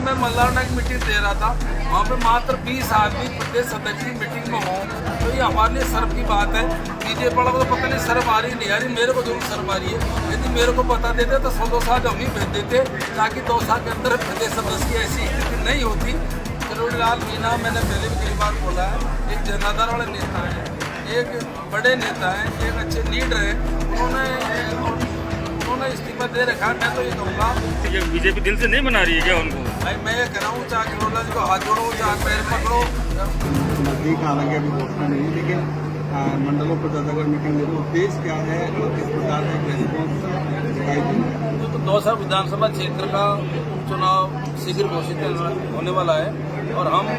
मैं मल्लारना की मीटिंग दे रहा था, वहाँ पे मात्र 20 आदमी प्रदेश अध्यक्ष की मीटिंग में हों, तो ये हमारे लिए शर्म की बात है। बीजेपी वालों को तो पता नहीं शर्म आ रही नहीं आ रही, मेरे को जरूर शर्म आ रही है। यदि मेरे को बता देते तो 100-2 साल हम ही भेज देते, ताकि 2 साल के अंदर प्रदेश सदस्य की ऐसी स्थिति नहीं होती। किरोड़ी लाल मीणा, मैंने पहले भी कई बार बोला है, एक जनाधार वाले नेता हैं, एक बड़े नेता हैं, एक अच्छे लीडर हैं। उन्होंने इस्तीफा दे रखा है। मैं तो ये कहूँगा, बीजेपी दिल से नहीं मना रही है क्या उनको? भाई मैं ये कह रहा हूँ, चाहे किरोड़ी जी को हाथ जोड़ो, चाहे पैर पकड़ो। नजदीक हालांकि अभी घोषणा नहीं, लेकिन मंडलों पर ज़्यादा मीटिंग लेने उद्देश्य क्या है और किस प्रकार का रेस्पॉन्स दिखाई देंगे? तो 2 साल विधानसभा क्षेत्र का उपचुनाव शीघ्र घोषित होने वाला है और हम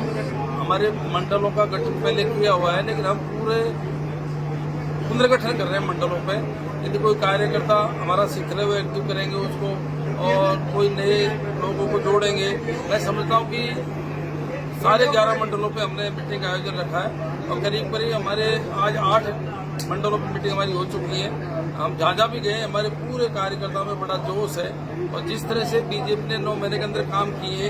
हमारे मंडलों का गठन पहले किया हुआ है, लेकिन हम पूरे पुनर्गठन कर रहे हैं मंडलों पे। यदि कोई कार्यकर्ता हमारा सीखते हुए एक्टिव करेंगे उसको और कोई नए लोगों को जोड़ेंगे। मैं समझता हूँ कि सारे 11 मंडलों पे हमने मीटिंग का आयोजन रखा है और करीब हमारे आज 8 मंडलों पर मीटिंग हमारी हो चुकी है। हम जहाँ भी गए, हमारे पूरे कार्यकर्ताओं में बड़ा जोश है और जिस तरह से बीजेपी ने 9 महीने के अंदर काम किए,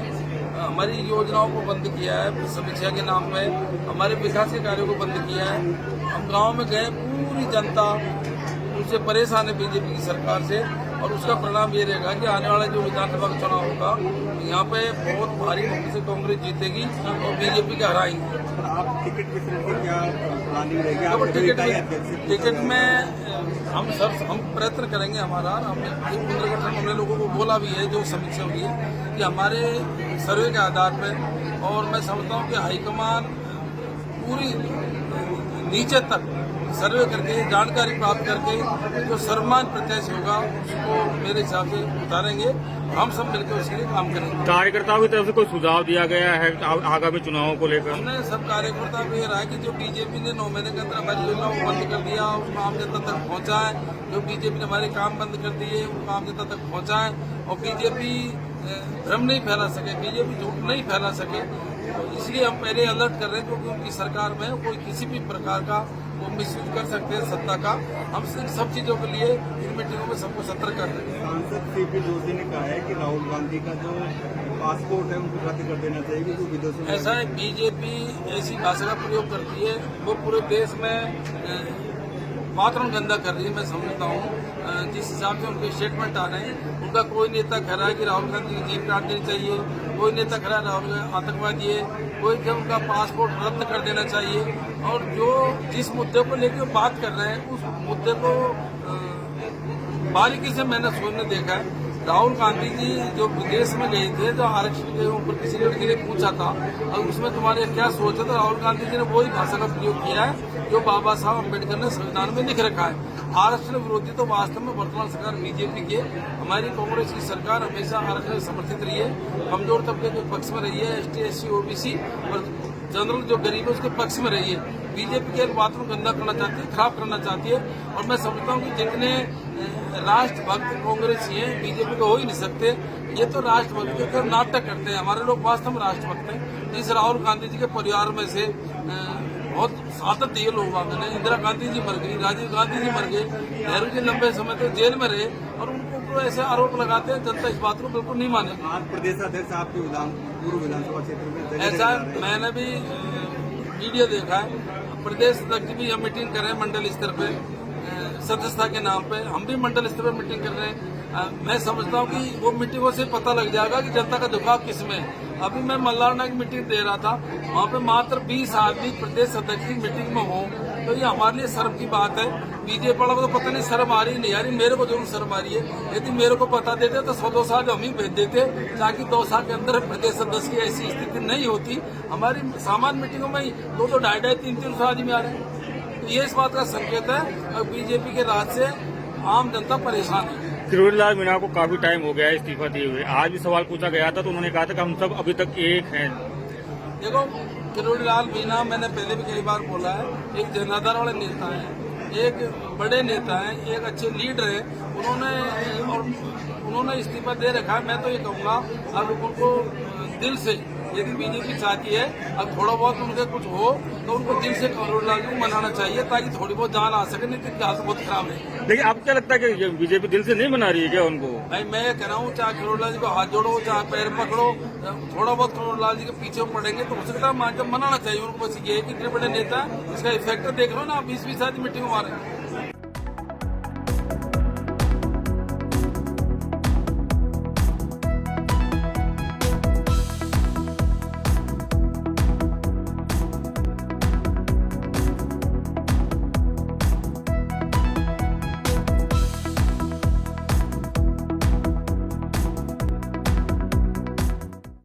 हमारी योजनाओं को बंद किया है समीक्षा के नाम पे, हमारे विकास के कार्यों को बंद किया है। हम गाँव में गए, पूरी जनता उनसे परेशान है बीजेपी की सरकार से और उसका परिणाम ये रहेगा कि आने वाला जो विधानसभा का चुनाव होगा, यहाँ पे बहुत भारी मुक्ति से कांग्रेस जीतेगी और बीजेपी का हराएंगे। आप टिकट वितरण की क्या प्लानिंग रहेगी? टिकट में हम प्रयत्न करेंगे। हमारा हमने पुनर्गठन हमने लोगों को बोला भी है, जो समीक्षा हुई है कि हमारे सर्वे के आधार पर, और मैं समझता हूँ कि हाईकमान पूरी नीचे तक सर्वे करके जानकारी प्राप्त करके जो सर्वमान प्रत्याशी होगा उसको मेरे हिसाब से उतारेंगे और हम सब मिलकर उसके लिए काम करेंगे। कार्यकर्ताओं की तरफ से कोई सुझाव दिया गया है आगामी चुनावों को लेकर? हमने सब कार्यकर्ता को ये रहा है कि जो बीजेपी ने 9 महीने के अंदर हमारी योजना को बंद कर दिया, उसको आम जनता तक पहुँचाए। जो बीजेपी ने हमारे काम बंद कर दिए उनको आम जनता तक पहुँचाए और बीजेपी भ्रम नहीं फैला सके, बीजेपी झूठ नहीं फैला सके। इसलिए हम पहले अलर्ट कर रहे हैं, क्योंकि उनकी सरकार में कोई किसी भी प्रकार का वो मिसयूज कर सकते हैं सत्ता का। हम इन सब चीजों के लिए इन मीटिंगों में सबको सतर्क कर रहे हैं। सांसद सीपी जोशी ने कहा है कि राहुल गांधी का जो पासपोर्ट है उनको रद्द कर देना चाहिए, क्योंकि विदेशों में ऐसा है, बीजेपी ऐसी भाषा का प्रयोग करती है, वो पूरे देश में वातावरण गंदा कर रही है। मैं समझता हूँ जिस हिसाब से उनके स्टेटमेंट आ रहे हैं, उनका कोई नेता कह रहा है कि राहुल गांधी की जीप काट देनी चाहिए, कोई नेता कह रहा है राहुल आतंकवादी है, कोई कह उनका पासपोर्ट रद्द कर देना चाहिए। और जो जिस मुद्दे को लेकर बात कर रहे हैं, उस मुद्दे को बारीकी से मैंने सोचने देखा है। राहुल गांधी जी जो विदेश में गए थे, जो आरक्षण के ऊपर किसी लड़की ने पूछा था और उसमें तुम्हारे क्या सोच है, तो राहुल गांधी जी ने वही भाषा का प्रयोग किया है जो बाबा साहब अम्बेडकर ने संविधान में लिख रखा है। आरक्षण विरोधी तो वास्तव में वर्तमान सरकार बीजेपी की है। हमारी कांग्रेस की सरकार हमेशा आरक्षण समर्थित रही है, कमजोर तबके के पक्ष में रही है, ST SC OBC और जनरल जो गरीब है उसके पक्ष में रही है। बीजेपी के बातों को गंदा करना चाहती है, खराब करना चाहती है। और मैं समझता हूँ कि जितने राष्ट्रभक्त कांग्रेसी हैं, बीजेपी को हो ही नहीं सकते। ये तो राष्ट्रभक्त के नाटक करते हैं। हमारे लोग वास्तव में राष्ट्रभक्त हैं। इस राहुल गांधी जी के परिवार में से बहुत सातत दिए लोग आ गए। इंदिरा गांधी जी मर गई, राजीव गांधी जी मर गए, नेहरू जी लंबे समय तक जेल में रहे और उनको ऐसे आरोप लगाते हैं। जनता इस बात को बिल्कुल नहीं माने। आज प्रदेश अध्यक्ष आपके पूर्व विधानसभा क्षेत्र में ऐसा मैंने भी वीडियो देखा है। प्रदेश अध्यक्ष भी हम मीटिंग कर रहे हैं मंडल स्तर पे, सदस्यता के नाम पे। हम भी मंडल स्तर पे मीटिंग कर रहे हैं। मैं समझता हूँ कि वो मीटिंगों से पता लग जाएगा कि जनता का झुकाव किसमें है। अभी मैं मल्लारना की मीटिंग दे रहा था, वहाँ पे मात्र 20 आदमी प्रदेश अध्यक्ष की मीटिंग में हों, तो ये हमारे लिए शर्म की बात है। बीजेपी वालों को तो पता नहीं शर्म आ रही नहीं आ रही, मेरे को जरूर शर्म आ रही है। यदि मेरे को बता देते तो 100-2 साल हम ही भेज देते, ताकि 2 साल के अंदर प्रदेश सदस्य की ऐसी स्थिति नहीं होती। हमारी सामान्य मीटिंगों में 2-2, 2.5, 3-300 आदमी आ रहे हैं। तो ये इस बात का संकेत है और बीजेपी के राज से आम जनता परेशान है। किरोड़ी लाल मीणा को काफी टाइम हो गया है इस्तीफा दिए हुए। आज भी सवाल पूछा गया था तो उन्होंने कहा था कि हम सब अभी तक एक हैं। देखो, किरोड़ी लाल मीणा, मैंने पहले भी कई बार बोला है, एक जनाधार वाले नेता हैं, एक बड़े नेता हैं, एक अच्छे लीडर हैं। उन्होंने और उन्होंने इस्तीफा दे रखा है। मैं तो ये कहूंगा अब उनको दिल से, यदि बीजेपी चाहती है अब थोड़ा बहुत उनके कुछ हो तो उनको दिल से करोड़लाल जी को मनाना चाहिए, ताकि थोड़ी बहुत जान आ सके, नहीं तो हालत बहुत खराब है। लेकिन आपको क्या लगता है कि बीजेपी दिल से नहीं मना रही है क्या उनको? भाई मैं कह रहा हूँ, चाहे करोड़लाल जी को हाथ जोड़ो, चाहे पैर पकड़ो, थोड़ा बहुत करोड़लाल जी के पीछे पड़ेंगे तो हो सकता है मनाना चाहिए उनको। बस ये है कि इतने बड़े नेता, इसका इफेक्ट देख लो ना, 20-20 आदमी मीटिंग मारे।